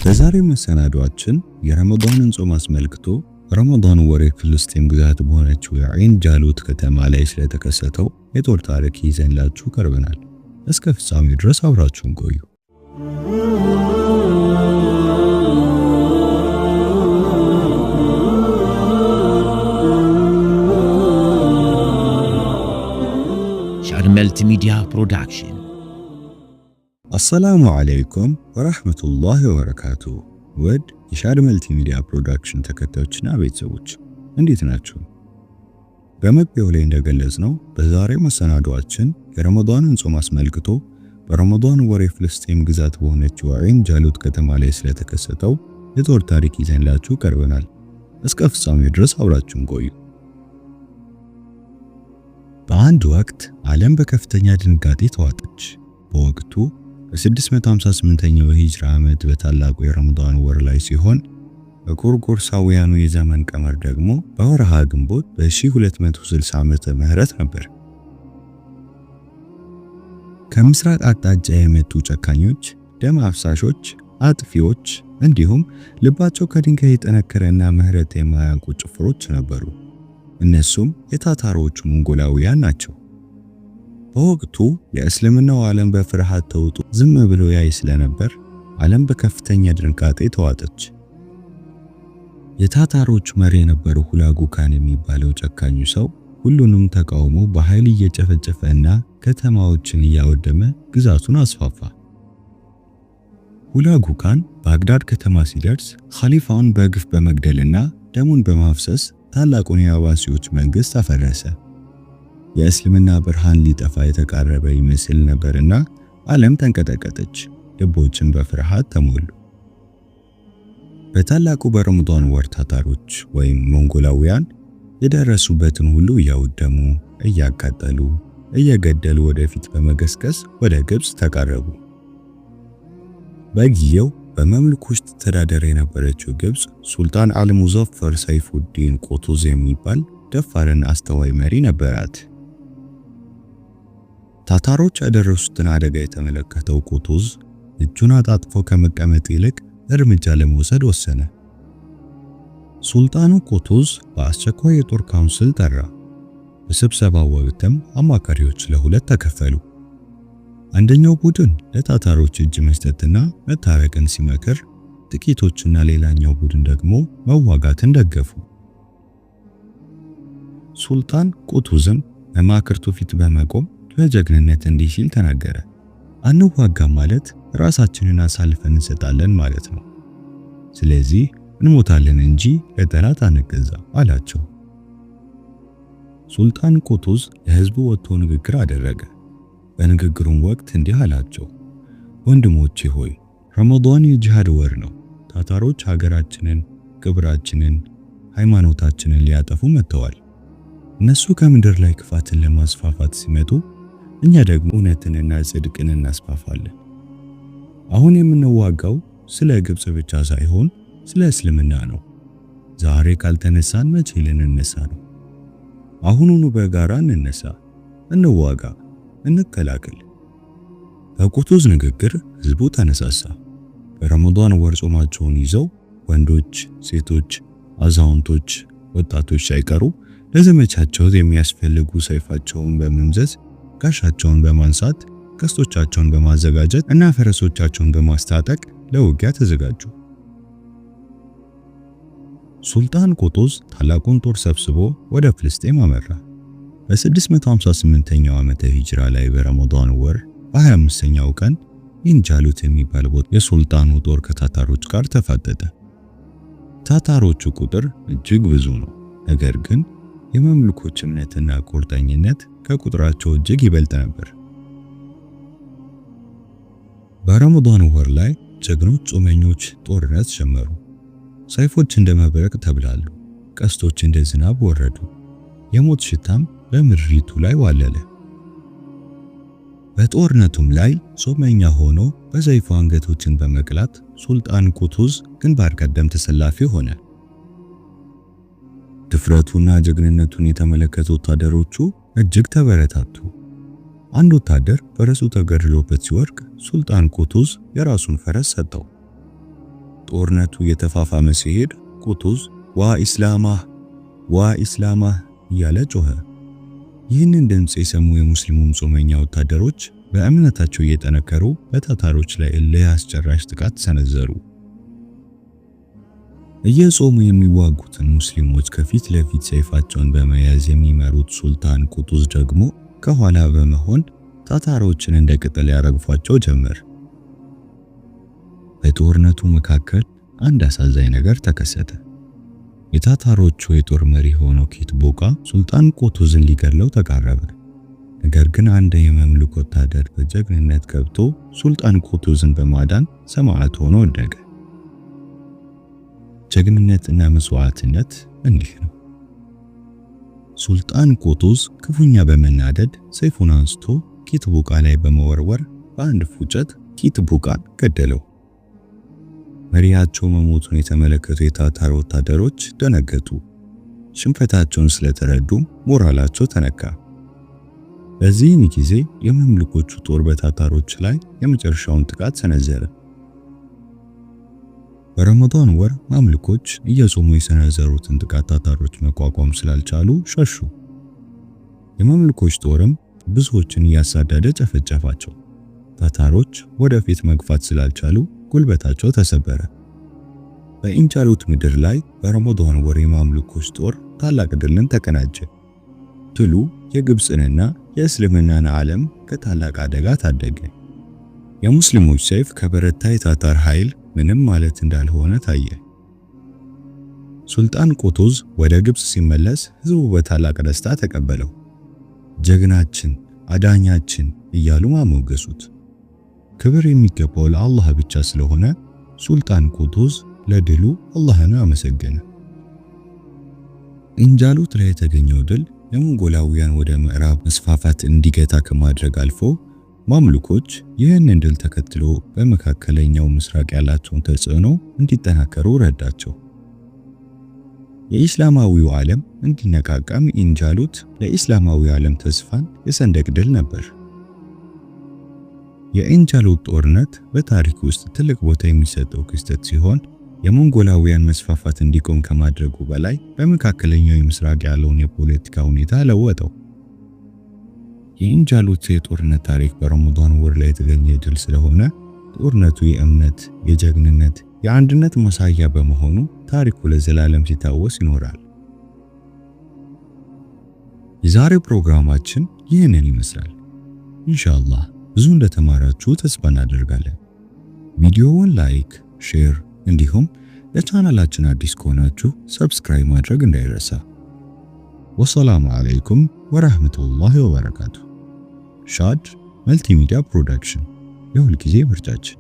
በዛሬው መሰናዷችን የረመዳንን ጾም አስመልክቶ ረመዳን ወር የፍልስጤም ግዛት በሆነችው የዓይን ጃሉት ከተማ ላይ ስለተከሰተው የጦር ታሪክ ይዘንላችሁ ቀርበናል። እስከ ፍጻሜው ድረስ አብራችሁን ቆዩ። ሻድ መልቲሚዲያ ፕሮዳክሽን። አሰላሙ አለይኩም ወራህመቱላሂ ወበረካቱ። ውድ የሻድ መልቲሚዲያ ፕሮዳክሽን ተከታዮችና ቤተሰቦች እንዴት ናችሁ? በመግቢያው ላይ እንደገለጽነው በዛሬው መሰናዷችን የረመዳንን ጾም አስመልክቶ በረመዳን ወር የፍልስጤም ግዛት በሆነችው ዓይን ጃሉት ከተማ ላይ ስለተከሰተው የጦር ታሪክ ይዘንላችሁ ቀርበናል። እስከ ፍጻሜው ድረስ አብራችሁን ቆዩ። በአንድ ወቅት ዓለም በከፍተኛ ድንጋጤ ተዋጠች። በወቅቱ በ658ኛው የሂጅራ ዓመት በታላቁ የረመዳን ወር ላይ ሲሆን በጎርጎሮሳውያኑ የዘመን ቀመር ደግሞ በወርሃ ግንቦት በ1260 ዓመተ ምህረት ነበር። ከምስራቅ አቅጣጫ የመጡ ጨካኞች፣ ደም አፍሳሾች፣ አጥፊዎች እንዲሁም ልባቸው ከድንጋይ የጠነከረና ምህረት የማያውቁ ጭፍሮች ነበሩ። እነሱም የታታሮቹ ሞንጎላውያን ናቸው። በወቅቱ የእስልምናው ዓለም በፍርሃት ተውጦ ዝም ብሎ ያይ ስለነበር ዓለም በከፍተኛ ድንጋጤ ተዋጠች። የታታሮች መሪ የነበረው ሁላጉ ካን የሚባለው ጨካኙ ሰው ሁሉንም ተቃውሞ በኃይል እየጨፈጨፈና ከተማዎችን እያወደመ ግዛቱን አስፋፋ። ሁላጉ ካን ባግዳድ ከተማ ሲደርስ ኻሊፋውን በግፍ በመግደልና ደሙን በማፍሰስ ታላቁን የአባሲዎች መንግስት አፈረሰ። የእስልምና ብርሃን ሊጠፋ የተቃረበ ይመስል ነበርና ዓለም ተንቀጠቀጠች፣ ልቦችን በፍርሃት ተሞሉ። በታላቁ በረመዳን ወር ታታሮች ወይም ሞንጎላውያን የደረሱበትን ሁሉ እያወደሙ፣ እያቃጠሉ፣ እየገደሉ ወደፊት በመገስገስ ወደ ግብጽ ተቃረቡ። በጊዜው በመምልኮች ተዳደር የነበረችው ግብጽ ሱልጣን አልሙዘፈር ሰይፉዲን ቁጡዝ የሚባል ደፋርና አስተዋይ መሪ ነበራት። ታታሮች ያደረሱትን አደጋ የተመለከተው ቁጡዝ እጁን አጣጥፎ ከመቀመጥ ይልቅ እርምጃ ለመውሰድ ወሰነ። ሱልጣኑ ቁጡዝ በአስቸኳይ የጦር ካውንስል ጠራ። በስብሰባው ወቅትም አማካሪዎች ለሁለት ተከፈሉ። አንደኛው ቡድን ለታታሮች እጅ መስጠትና መታረቅን ሲመክር፣ ጥቂቶችና ሌላኛው ቡድን ደግሞ መዋጋትን ደገፉ። ሱልጣን ቁጡዝም በማክርቱ ፊት በመቆም በጀግንነት እንዲህ ሲል ተናገረ። አንዋጋም ማለት ራሳችንን አሳልፈን እንሰጣለን ማለት ነው። ስለዚህ እንሞታለን እንጂ ለጠላት አንገዛ አላቸው። ሱልጣን ቁጡዝ ለህዝቡ ወጥቶ ንግግር አደረገ። በንግግሩም ወቅት እንዲህ አላቸው። ወንድሞቼ ሆይ ረመዳን የጂሃድ ወር ነው። ታታሮች ሀገራችንን፣ ክብራችንን፣ ሃይማኖታችንን ሊያጠፉ መጥተዋል። እነሱ ከምድር ላይ ክፋትን ለማስፋፋት ሲመጡ እኛ ደግሞ እውነትንና ጽድቅን እናስፋፋለን። አሁን የምንዋጋው ስለ ግብጽ ብቻ ሳይሆን ስለ እስልምና ነው። ዛሬ ካልተነሳን መቼ ልንነሳ ነው? አሁኑኑ በጋራ እንነሳ፣ እንዋጋ፣ እንከላከል። በቁጡዝ ንግግር ህዝቡ ተነሳሳ። በረመዳን ወር ጾማቸውን ይዘው ወንዶች፣ ሴቶች፣ አዛውንቶች፣ ወጣቶች ሳይቀሩ ለዘመቻቸው የሚያስፈልጉ ሰይፋቸውን በመምዘዝ ጋሻቸውን በማንሳት ቀስቶቻቸውን በማዘጋጀት እና ፈረሶቻቸውን በማስታጠቅ ለውጊያ ተዘጋጁ። ሱልጣን ቁጡዝ ታላቁን ጦር ሰብስቦ ወደ ፍልስጤም አመራ። በ658ኛው ዓመተ ሂጅራ ላይ በረመዳን ወር በ25ኛው ቀን ዓይን ጃሉት የሚባል ቦታ የሱልጣኑ ጦር ከታታሮች ጋር ተፋጠጠ። ታታሮቹ ቁጥር እጅግ ብዙ ነው። ነገር ግን የመምልኮች እምነትና ቁርጠኝነት ከቁጥራቸው እጅግ ይበልጥ ነበር። በረመዳን ወር ላይ ጀግኖች ጾመኞች ጦርነት ጀመሩ። ሰይፎች እንደ መብረቅ ተብላሉ፣ ቀስቶች እንደ ዝናብ ወረዱ። የሞት ሽታም በምድሪቱ ላይ ዋለለ። በጦርነቱም ላይ ጾመኛ ሆኖ በሰይፉ አንገቶችን በመቅላት ሱልጣን ቁጡዝ ግንባር ቀደም ተሰላፊ ሆነ። ድፍረቱና ጀግንነቱን የተመለከቱ ወታደሮቹ እጅግ ተበረታቱ። አንድ ወታደር ፈረሱ ተገድሎበት ሲወድቅ ሱልጣን ቁጡዝ የራሱን ፈረስ ሰጠው። ጦርነቱ የተፋፋመ ሲሄድ ቁጡዝ ዋ ኢስላማህ እያለ ጮኸ። ይህንን ድምፅ የሰሙ የሙስሊሙ ጾመኛ ወታደሮች በእምነታቸው እየጠነከሩ በታታሮች ላይ እልህ አስጨራሽ ጥቃት ሰነዘሩ። እየጾሙ የሚዋጉትን ሙስሊሞች ከፊት ለፊት ሰይፋቸውን በመያዝ የሚመሩት ሱልጣን ቁጡዝ ደግሞ ከኋላ በመሆን ታታሮችን እንደ ቅጠል ያረግፏቸው ጀመር። በጦርነቱ መካከል አንድ አሳዛኝ ነገር ተከሰተ። የታታሮቹ የጦር መሪ ሆነው ኪትቦቃ ሱልጣን ቁጡዝን ሊገድለው ተቃረበ። ነገር ግን አንድ የመምልክ ወታደር በጀግንነት ገብቶ ሱልጣን ቁጡዝን በማዳን ሰማዕት ሆኖ ወደቀ። ጀግንነትና መስዋዕትነት እንዲህ ነው። ሱልጣን ቁጡዝ ክፉኛ በመናደድ ሰይፉን አንስቶ ኪትቦቃ ላይ በመወርወር በአንድ ፉጨት ኪትቦቃን ገደለው። መሪያቸው መሞቱን የተመለከቱ የታታር ወታደሮች ደነገጡ። ሽንፈታቸውን ስለተረዱ ሞራላቸው ተነካ። በዚህም ጊዜ የመምልኮቹ ጦር በታታሮች ላይ የመጨረሻውን ጥቃት ሰነዘረ። በረመዳን ወር ማምልኮች እየጾሙ የሰነዘሩትን ጥቃት ታታሮች መቋቋም ስላልቻሉ ሸሹ። የማምልኮች ጦርም ብዙዎችን እያሳደደ ጨፈጨፋቸው። ታታሮች ወደፊት መግፋት ስላልቻሉ ጉልበታቸው ተሰበረ። በኢንጃሉት ምድር ላይ በረመዳን ወር የማምልኮች ጦር ታላቅ ድልን ተቀናጀ። ድሉ የግብፅንና የእስልምናን ዓለም ከታላቅ አደጋ ታደገ። የሙስሊሞች ሰይፍ ከበረታ የታታር ኃይል ምንም ማለት እንዳልሆነ ታየ። ሱልጣን ቁጡዝ ወደ ግብፅ ሲመለስ ህዝቡ በታላቅ ደስታ ተቀበለው። ጀግናችን፣ አዳኛችን እያሉ ማሞገሱት። ክብር የሚገባው ለአላህ ብቻ ስለሆነ ሱልጣን ቁጡዝ ለድሉ አላህን አመሰገነ። ኢንጃሉት ላይ የተገኘው ድል የሞንጎላውያን ወደ ምዕራብ መስፋፋት እንዲገታ ከማድረግ አልፎ ማምልኮች ይህንን ድል ተከትሎ በመካከለኛው ምስራቅ ያላቸውን ተጽዕኖ እንዲጠናከሩ ረዳቸው። የኢስላማዊው ዓለም እንዲነቃቃም ኢንጃሉት ለኢስላማዊ ዓለም ተስፋን የሰንደቅ ድል ነበር። የኢንጃሉት ጦርነት በታሪክ ውስጥ ትልቅ ቦታ የሚሰጠው ክስተት ሲሆን የሞንጎላውያን መስፋፋት እንዲቆም ከማድረጉ በላይ በመካከለኛው ምስራቅ ያለውን የፖለቲካ ሁኔታ ለወጠው። የኢንጃሉት የጦርነት ታሪክ በረመዳን ወር ላይ የተገኘ ድል ስለሆነ ጦርነቱ የእምነት፣ የጀግንነት፣ የአንድነት ማሳያ በመሆኑ ታሪኩ ለዘላለም ሲታወስ ይኖራል። የዛሬው ፕሮግራማችን ይህንን ይመስላል። ኢንሻአላህ ብዙ እንደተማራችሁ ተስፋ እናደርጋለን። ቪዲዮውን ላይክ፣ ሼር እንዲሁም ለቻናላችን አዲስ ከሆናችሁ ሰብስክራይብ ማድረግ እንዳይረሳ። ወሰላሙ አለይኩም ወራህመቱላሂ ወበረካቱ። ሻድ መልቲሚዲያ ፕሮዳክሽን የሁል ጊዜ ምርጫችን።